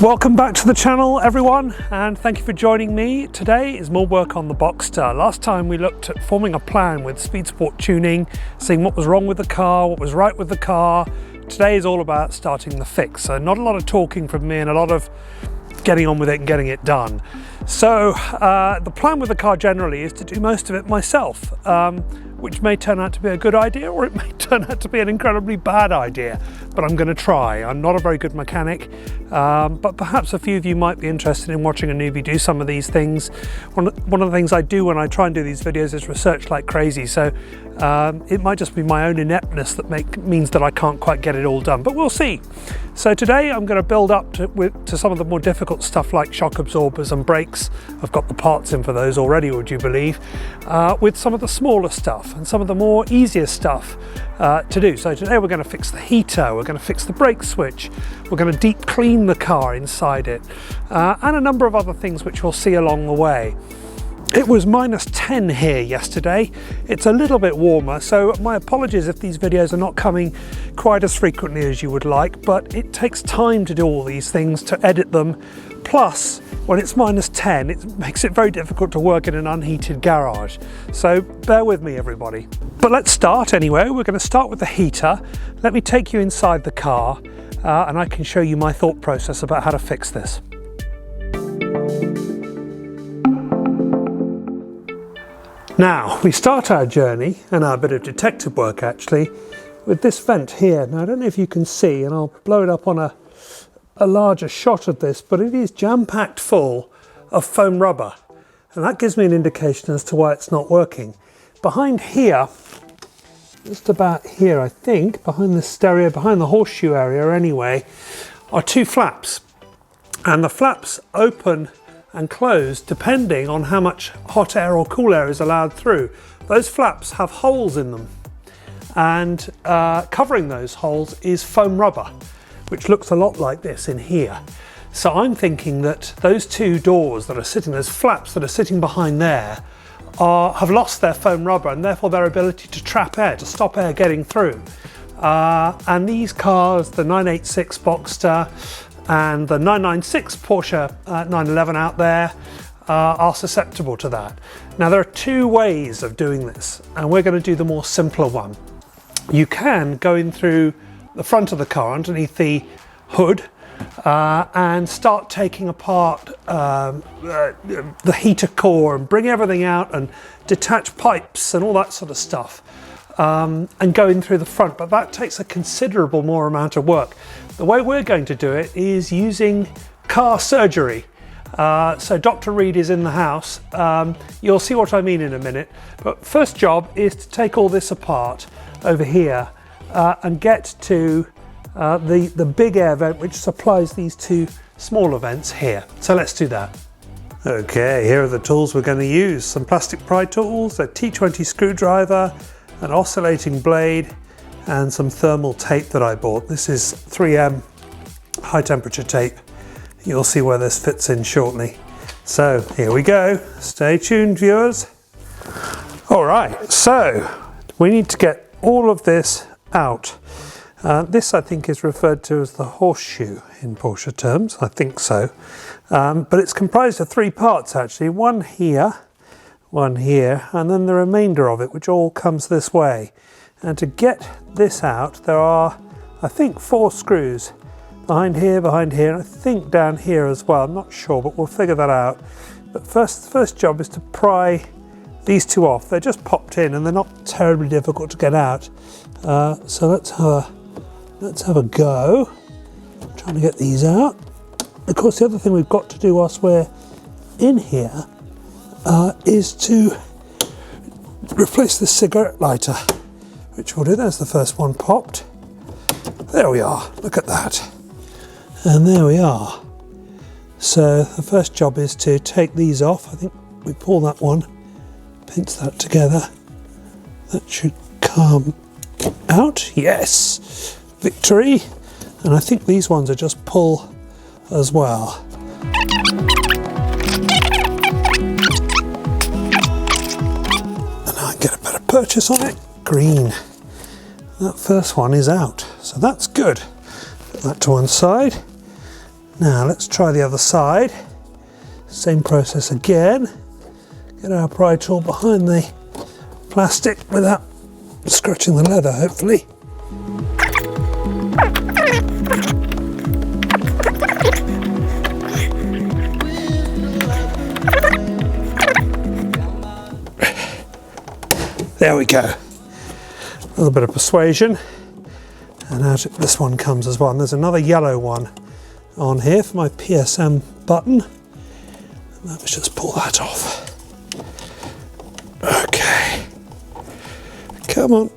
Welcome back to the channel, everyone, and thank you for joining me. Today is more work on the Boxster. Last time we looked at forming a plan with speed sport tuning, seeing what was wrong with the car, what was right with the car. Today is all about starting the fix. So not a lot of talking from me and a lot of getting on with it and getting it done. So the plan with the car generally is to do most of it myself, which may turn out to be a good idea or it may turn out to be an incredibly bad idea, but I'm going to try. I'm not a very good mechanic, but perhaps a few of you might be interested in watching a newbie do some of these things. One of the things I do when I try and do these videos is research like crazy, so it might just be my own ineptness that means that I can't quite get it all done, but we'll see. So today I'm going to build up to some of the more difficult stuff like shock absorbers and brakes. I've got the parts in for those already, would you believe, with some of the smaller stuff and some of the more easier stuff to do. So today we're going to fix the heater, we're going to fix the brake switch, we're going to deep clean the car inside it, and a number of other things which we'll see along the way. It was -10 here yesterday. It's a little bit warmer, so my apologies if these videos are not coming quite as frequently as you would like, but it takes time to do all these things, to edit them. Plus, when it's -10, it makes it very difficult to work in an unheated garage. So bear with me, everybody. But let's start anyway. We're going to start with the heater. Let me take you inside the car and I can show you my thought process about how to fix this. Now, we start our journey and our bit of detective work actually with this vent here. Now, I don't know if you can see, and I'll blow it up on a larger shot of this, but it is jam-packed full of foam rubber, and that gives me an indication as to why it's not working. Behind here, just about here I think, behind the stereo, behind the horseshoe area anyway, are two flaps, and the flaps open and close depending on how much hot air or cool air is allowed through. Those flaps have holes in them, and covering those holes is foam rubber, which looks a lot like this in here. So I'm thinking that those two doors that are sitting, those flaps that are sitting behind there, have lost their foam rubber and therefore their ability to trap air, to stop air getting through. And these cars, the 986 Boxster and the 996 Porsche 911 out there, are susceptible to that. Now there are two ways of doing this, and we're going to do the more simpler one. You can go in through the front of the car underneath the hood and start taking apart the heater core and bring everything out and detach pipes and all that sort of stuff, and go in through the front, but that takes a considerable more amount of work. The way we're going to do it is using car surgery. So Dr. Reed is in the house. You'll see what I mean in a minute, but first job is to take all this apart over here and get to the big air vent which supplies these two smaller vents here. So let's do that. Okay, here are the tools we're going to use. Some plastic pry tools, a T20 screwdriver, an oscillating blade, and some thermal tape that I bought. This is 3M high temperature tape. You'll see where this fits in shortly. So here we go. Stay tuned, viewers. All right, so we need to get all of this out. This I think is referred to as the horseshoe in Porsche terms, I think so. But it's comprised of three parts actually, one here, and then the remainder of it, which all comes this way. And to get this out, there are, I think, 4 screws behind here, and I think down here as well. I'm not sure, but we'll figure that out. But first job is to pry these two off. They're just popped in and they're not terribly difficult to get out. So let's have a go trying to get these out. Of course, the other thing we've got to do whilst we're in here is to replace the cigarette lighter, which we'll do. There's the first one popped. There we are, look at that. And there we are. So the first job is to take these off. I think we pull that one, pinch that together. That should come out, yes, victory. And I think these ones are just pull as well. And I can get a better purchase on it. Green. That first one is out, so that's good. Put that to one side. Now let's try the other side. Same process again. Get our pry tool behind the plastic without scratching the leather, hopefully. There we go. A little bit of persuasion, and out this one comes as well. And there's another yellow one on here for my PSM button. Let's just pull that off. Okay. Come on.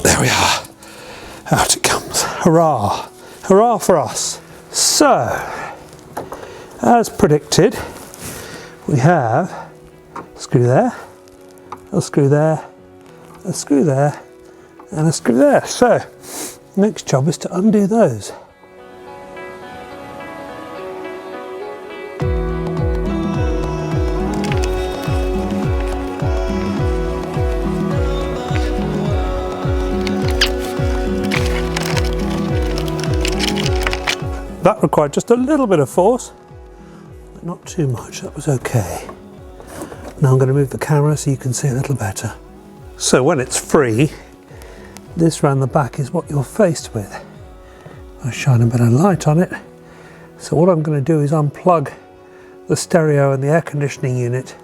There we are. Out it comes. Hurrah. Hurrah for us. So, as predicted, we have a screw there, a screw there, a screw there, and a screw there. So, next job is to undo those. That required just a little bit of force, but not too much. That was okay. Now I'm going to move the camera so you can see a little better. So when it's free, this round the back is what you're faced with. I shine a bit of light on it. So what I'm going to do is unplug the stereo and the air conditioning unit,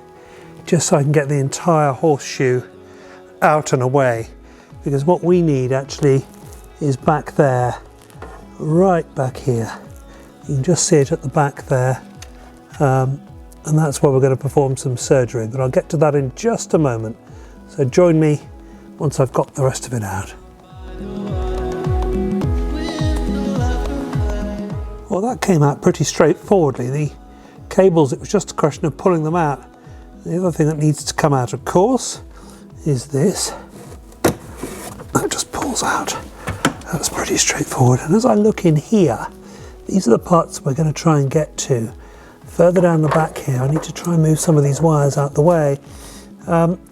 just so I can get the entire horseshoe out and away. Because what we need actually is back there, right back here. You can just see it at the back there, and that's where we're going to perform some surgery, but I'll get to that in just a moment. So join me once I've got the rest of it out. Well, that came out pretty straightforwardly. The cables, it was just a question of pulling them out. The other thing that needs to come out, of course, is this. That just pulls out. That's pretty straightforward. And as I look in here, these are the parts we're going to try and get to. Further down the back here, I need to try and move some of these wires out the way.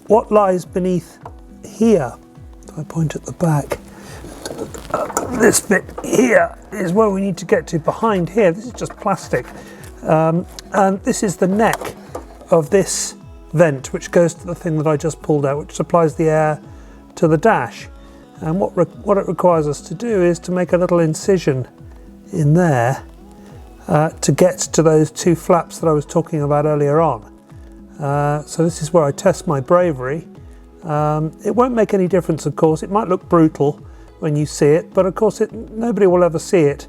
What lies beneath here, if I point at the back, this bit here is where we need to get to. Behind here, this is just plastic. And this is the neck of this vent, which goes to the thing that I just pulled out, which supplies the air to the dash. And what it requires us to do is to make a little incision in there to get to those two flaps that I was talking about earlier on. So this is where I test my bravery. It won't make any difference, of course. It might look brutal when you see it, but of course nobody will ever see it.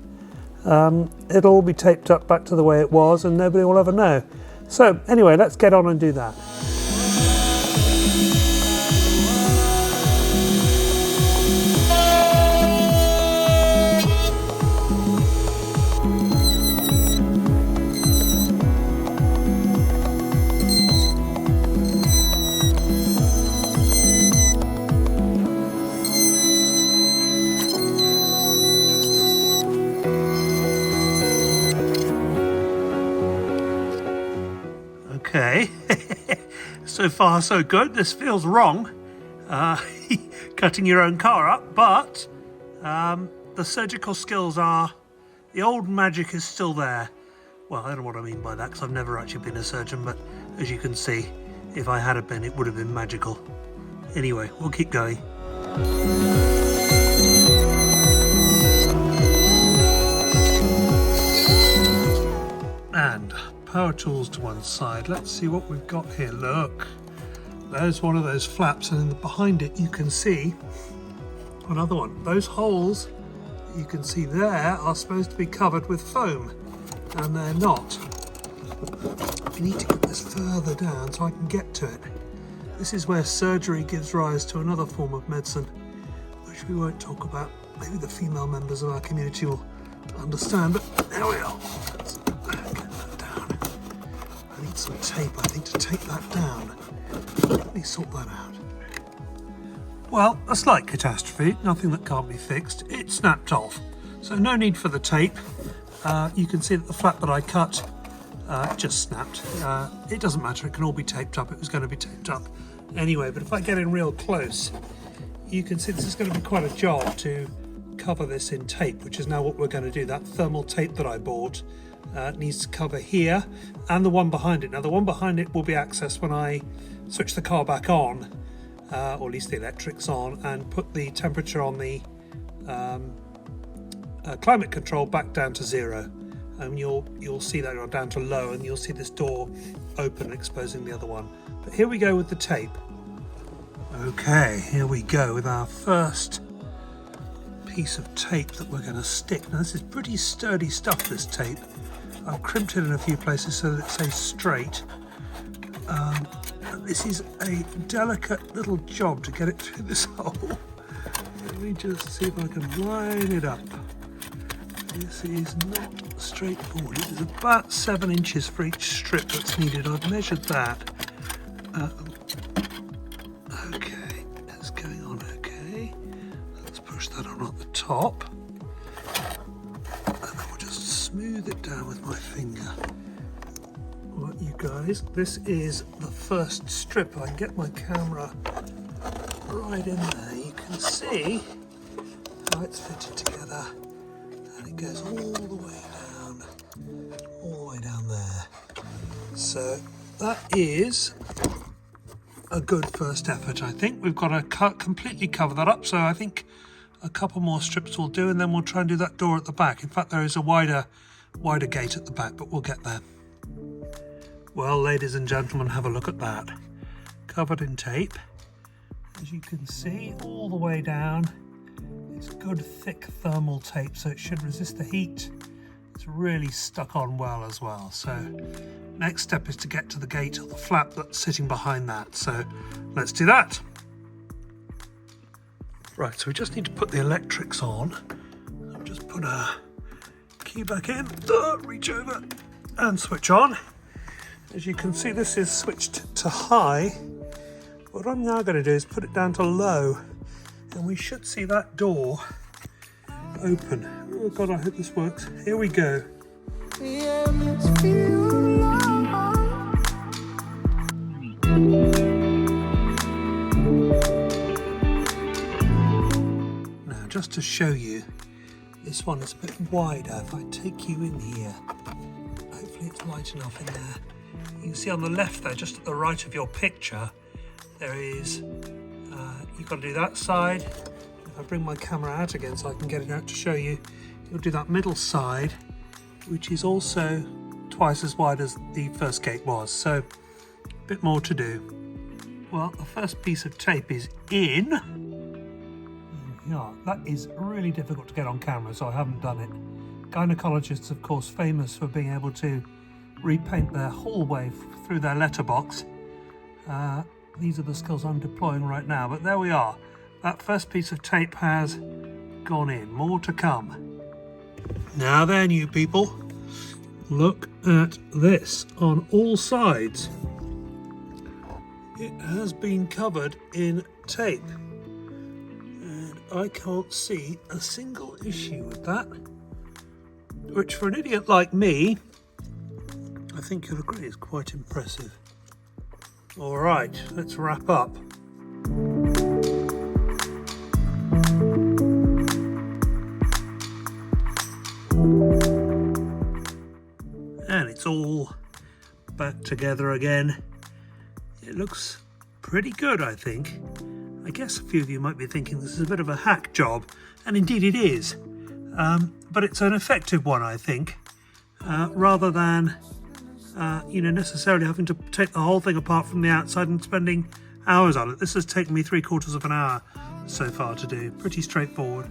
It'll all be taped up back to the way it was, and nobody will ever know. So anyway, let's get on and do that. Okay, so far so good. This feels wrong, cutting your own car up, but the surgical skills are, the old magic is still there. Well, I don't know what I mean by that, because I've never actually been a surgeon, but as you can see, if I had been, it would have been magical. Anyway, we'll keep going. And power tools to one side. Let's see what we've got here. Look, there's one of those flaps, and behind it you can see another one. Those holes that you can see there are supposed to be covered with foam, and they're not. We need to get this further down so I can get to it. This is where surgery gives rise to another form of medicine, which we won't talk about. Maybe the female members of our community will understand, but there we are. Let's get that down. I need some tape, I think, to tape that down. Let me sort that out. Well, a slight catastrophe, nothing that can't be fixed. It snapped off, so no need for the tape. You can see that the flap that I cut just snapped. It doesn't matter, it can all be taped up. It was going to be taped up anyway, but if I get in real close, you can see this is going to be quite a job to cover this in tape, which is now what we're going to do. That thermal tape that I bought needs to cover here and the one behind it. Now the one behind it will be accessed when I switch the car back on, or at least the electrics on, and put the temperature on the climate control back down to 0. And you'll see that you're down to low, and you'll see this door open, exposing the other one. But here we go with the tape. Okay, here we go with our first piece of tape that we're going to stick. Now this is pretty sturdy stuff, this tape. I've crimped it in a few places so that it stays straight. This is a delicate little job to get it through this hole. Let me just see if I can line it up. This is not straightforward. It is about 7 inches for each strip that's needed. I've measured that. Okay, that's going on okay. Let's push that on at the top. And then we'll just smooth it down with my finger. Right, you guys, this is the first strip. I can get my camera right in there. You can see how it's fitted together. And it goes all the way down there. So that is a good first effort, I think. We've got to completely cover that up, so I think a couple more strips will do, and then we'll try and do that door at the back. In fact, there is a wider gate at the back, but we'll get there. Well, ladies and gentlemen, have a look at that. Covered in tape, as you can see, all the way down. It's good thick thermal tape, so it should resist the heat. It's really stuck on well as well. So next step is to get to the gate or the flap that's sitting behind that. So let's do that. Right, so we just need to put the electrics on. I'll just put a key back in, reach over and switch on. As you can see, this is switched to high. What I'm now going to do is put it down to low, and we should see that door open. Oh God, I hope this works. Here we go. Now, just to show you, this one is a bit wider. If I take you in here, hopefully it's light enough in there. You can see on the left there, just at the right of your picture, there is, you've got to do that side. If I bring my camera out again so I can get it out to show you, you'll do that middle side, which is also twice as wide as the first gate was, so a bit more to do. Well, the first piece of tape is in. Yeah, that is really difficult to get on camera, so I haven't done it. Gynecologists, of course, famous for being able to repaint their hallway through their letterbox. These are the skills I'm deploying right now, but there we are. That first piece of tape has gone in. More to come. Now then, you people, look at this on all sides. It has been covered in tape, and I can't see a single issue with that, which for an idiot like me, I think you'll agree is quite impressive. All right, let's wrap up. And it's all back together again. It looks pretty good, I think. I guess a few of you might be thinking this is a bit of a hack job, and indeed it is. But it's an effective one, I think, rather than necessarily having to take the whole thing apart from the outside and spending hours on it. This has taken me 3/4 of an hour so far to do. Pretty straightforward.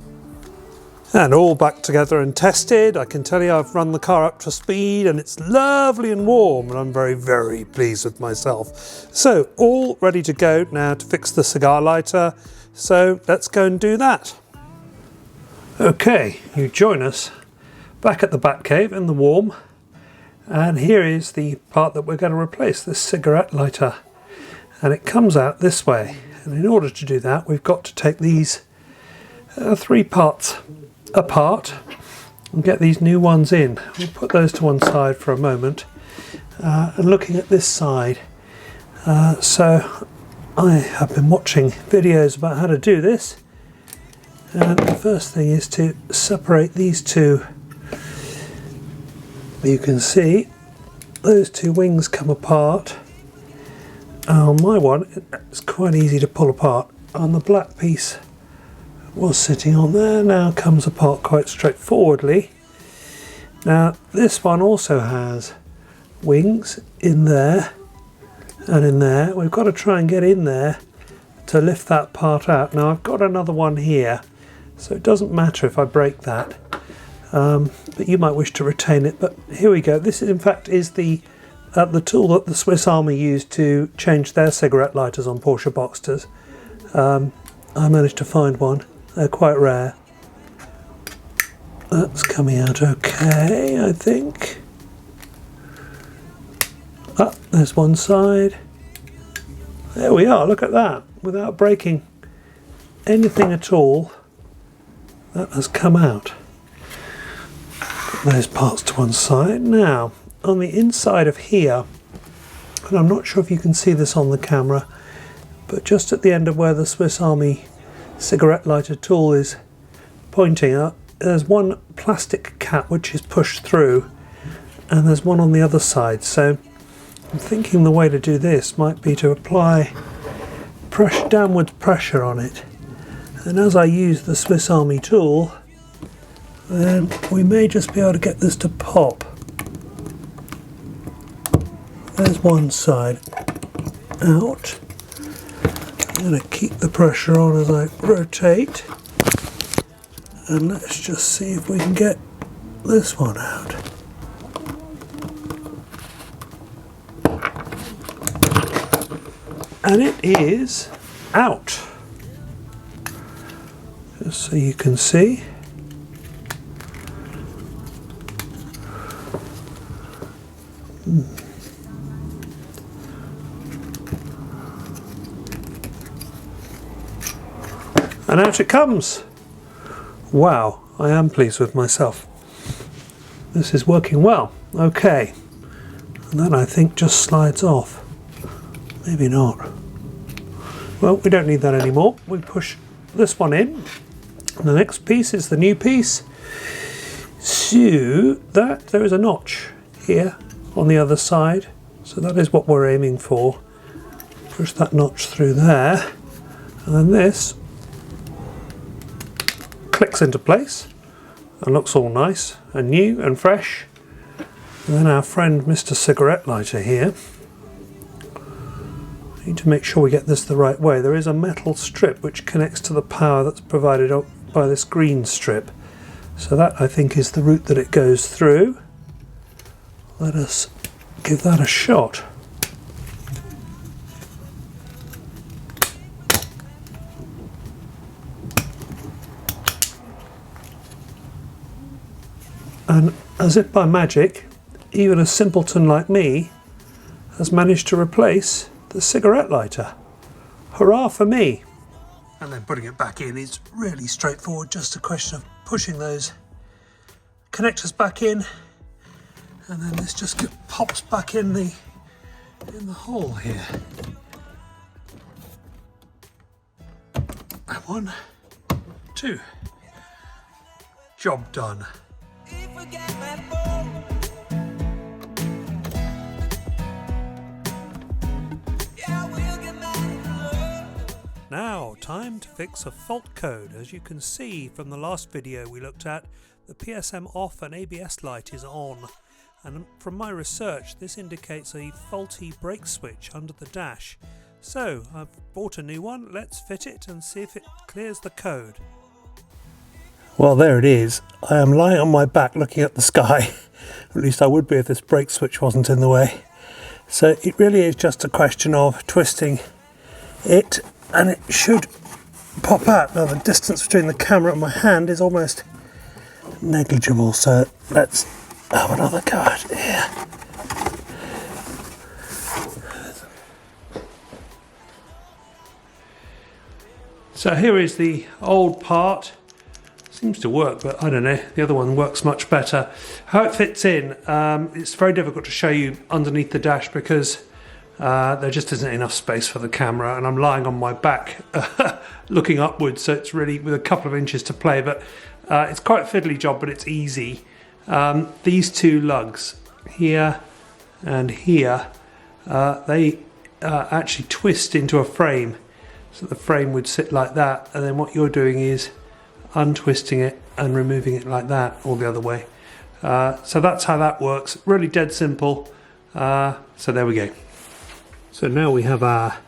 And all back together and tested. I can tell you I've run the car up to speed and it's lovely and warm, and I'm very, very pleased with myself. So all ready to go now to fix the cigar lighter. So let's go and do that. Okay, you join us back at the Batcave in the warm. And here is the part that we're going to replace, this cigarette lighter. And it comes out this way. And in order to do that, we've got to take these 3 parts apart and get these new ones in. We'll put those to one side for a moment. And looking at this side, so I have been watching videos about how to do this, And the first thing is to separate these two. You can see those two wings come apart. On my one, it's quite easy to pull apart. On the black piece was sitting on there, now comes apart quite straightforwardly. Now this one also has wings in there and in there. We've got to try and get in there to lift that part out. Now I've got another one here, so it doesn't matter if I break that, but you might wish to retain it. But here we go. This is, in fact, is the tool that the Swiss Army used to change their cigarette lighters on Porsche Boxsters. I managed to find one. They're quite rare. That's coming out okay, I think. Ah, there's one side. There we are, look at that. Without breaking anything at all, that has come out. Put those parts to one side. Now, on the inside of here, and I'm not sure if you can see this on the camera, but just at the end of where the Swiss Army cigarette lighter tool is pointing at, there's one plastic cap which is pushed through, and there's one on the other side. So I'm thinking the way to do this might be to apply downward pressure on it, and as I use the Swiss Army tool, then we may just be able to get this to pop. There's one side out. I'm going to keep the pressure on as I rotate, and let's just see if we can get this one out. And it is out, just so you can see. And out it comes. Wow, I am pleased with myself. This is working well. Okay, and that I think just slides off. Maybe not. Well, we don't need that anymore. We push this one in. And the next piece is the new piece. So that there is a notch here on the other side. So that is what we're aiming for. Push that notch through there. And then this clicks into place and looks all nice and new and fresh. And then our friend Mr. Cigarette Lighter here. Need to make sure we get this the right way. There is a metal strip which connects to the power that's provided by this green strip. So that, I think, is the route that it goes through. Let us give that a shot. And as if by magic, even a simpleton like me has managed to replace the cigarette lighter. Hurrah for me! And then putting it back in is really straightforward, just a question of pushing those connectors back in, and then this just pops back in the hole here. And 1, 2. Job done. Now, time to fix a fault code. As you can see from the last video we looked at, the PSM off and ABS light is on. And from my research, this indicates a faulty brake switch under the dash. So, I've bought a new one. Let's fit it and see if it clears the code. Well, there it is. I am lying on my back looking at the sky. At least I would be if this brake switch wasn't in the way. So it really is just a question of twisting it, and it should pop out. Now the distance between the camera and my hand is almost negligible, so let's have another go at it here. So here is the old part. Seems to work, but I don't know, the other one works much better. How it fits in, it's very difficult to show you underneath the dash because There just isn't enough space for the camera, and I'm lying on my back looking upwards, so it's really with a couple of inches to play, but it's quite a fiddly job, but it's easy. These two lugs here and here, they actually twist into a frame, so the frame would sit like that, and then what you're doing is untwisting it and removing it like that, or the other way. So that's how that works. Really dead simple. So there we go. So now we have our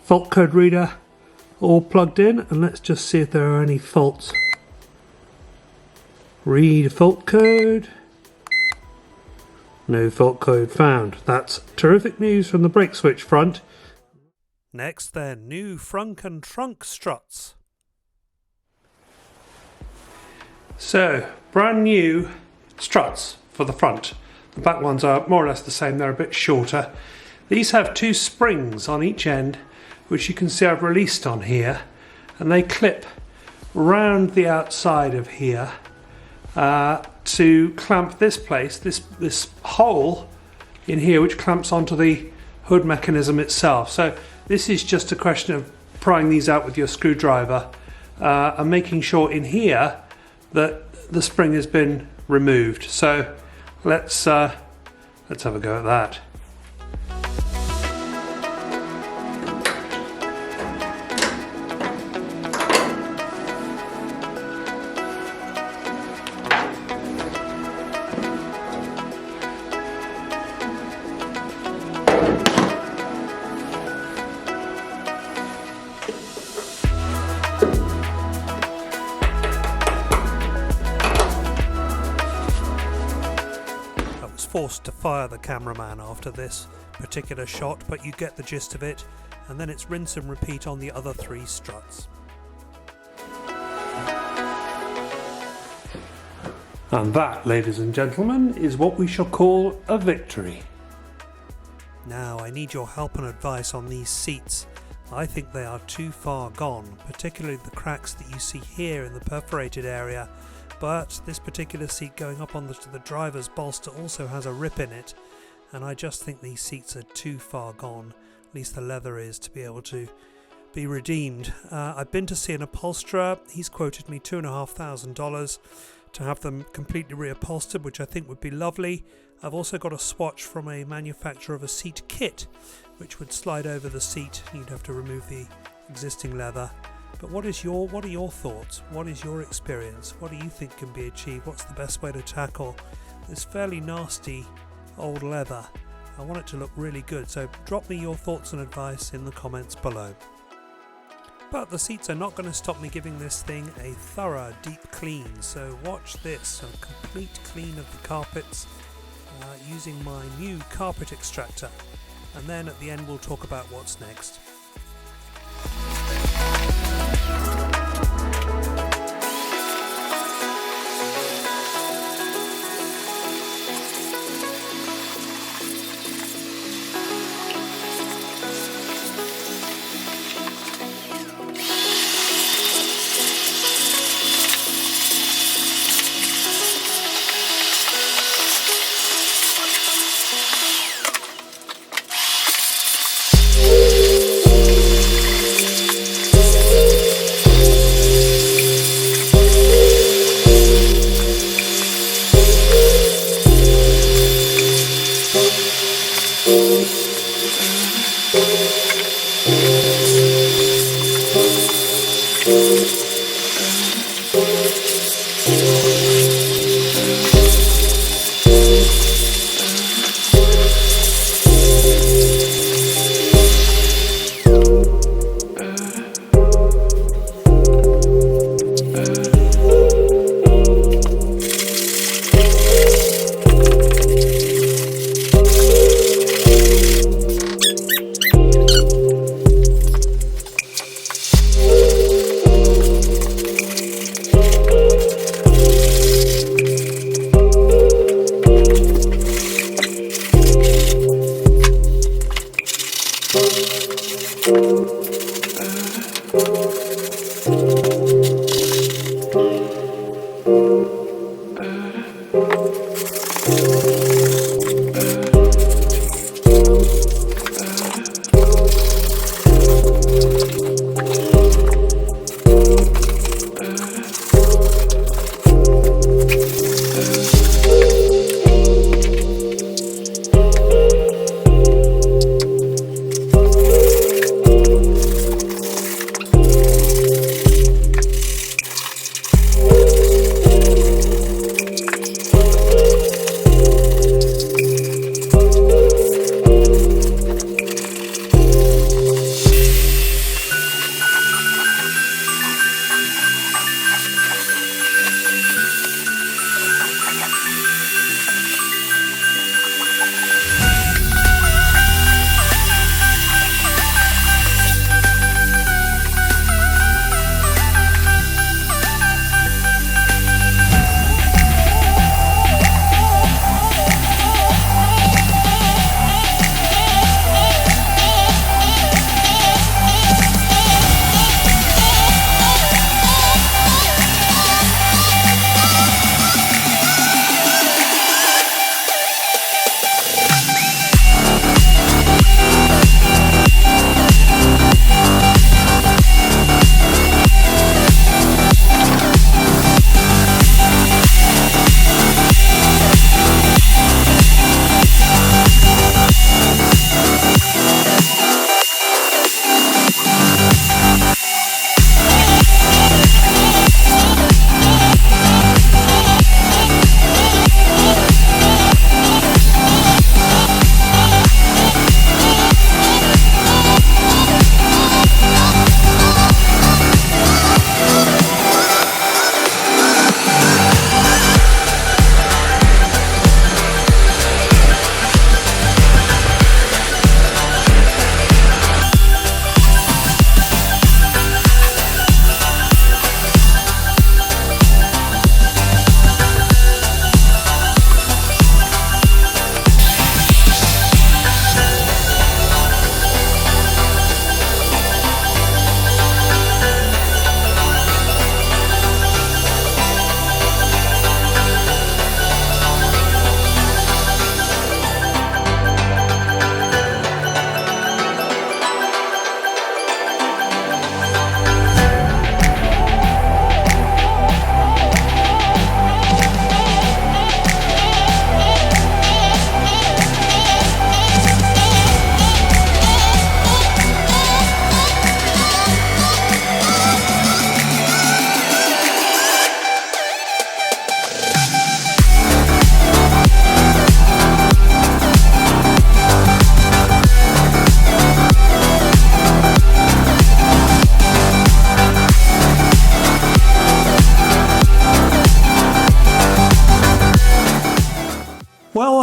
fault code reader all plugged in, and let's just see if there are any faults. Read fault code. No fault code found. That's terrific news from the brake switch front. Next then, new frunk and trunk struts. So, brand new struts for the front. The back ones are more or less the same, they're a bit shorter. These have two springs on each end, which you can see I've released on here, and they clip round the outside of here to clamp this place, this hole in here, which clamps onto the hood mechanism itself. So this is just a question of prying these out with your screwdriver and making sure in here that the spring has been removed. So let's have a go at that. Forced to fire the cameraman after this particular shot, but you get the gist of it, and then it's rinse and repeat on the other three struts. And that, ladies and gentlemen, is what we shall call a victory. Now I need your help and advice on these seats. I think they are too far gone, particularly the cracks that you see here in the perforated area. But this particular seat going up onto the driver's bolster also has a rip in it, and I just think these seats are too far gone, at least the leather is, to be able to be redeemed. I've been to see an upholsterer. He's quoted me $2,500 to have them completely reupholstered, which I think would be lovely. I've also got a swatch from a manufacturer of a seat kit, which would slide over the seat. You'd have to remove the existing leather. But what are your thoughts? What is your experience? What do you think can be achieved? What's the best way to tackle this fairly nasty old leather? I want it to look really good, so drop me your thoughts and advice in the comments below. But the seats are not going to stop me giving this thing a thorough deep clean, so watch this, a complete clean of the carpets using my new carpet extractor, and then at the end we'll talk about what's next.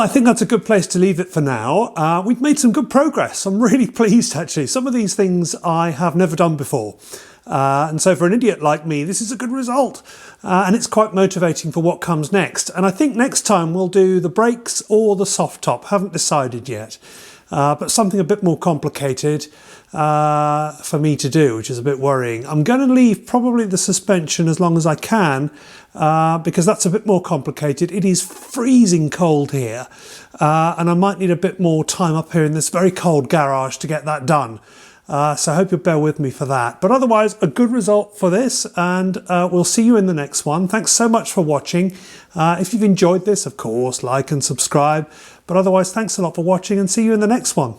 I think that's a good place to leave it for now. We've made some good progress. I'm really pleased, actually. Some of these things I have never done before. And so for an idiot like me, this is a good result. And it's quite motivating for what comes next. And I think next time we'll do the brakes or the soft top. Haven't decided yet. But something a bit more complicated for me to do, which is a bit worrying. I'm going to leave probably the suspension as long as I can, because that's a bit more complicated. It is freezing cold here, and I might need a bit more time up here in this very cold garage to get that done. So I hope you'll bear with me for that. But otherwise, a good result for this, and we'll see you in the next one. Thanks so much for watching. If you've enjoyed this, of course, like and subscribe. But otherwise, thanks a lot for watching, and see you in the next one.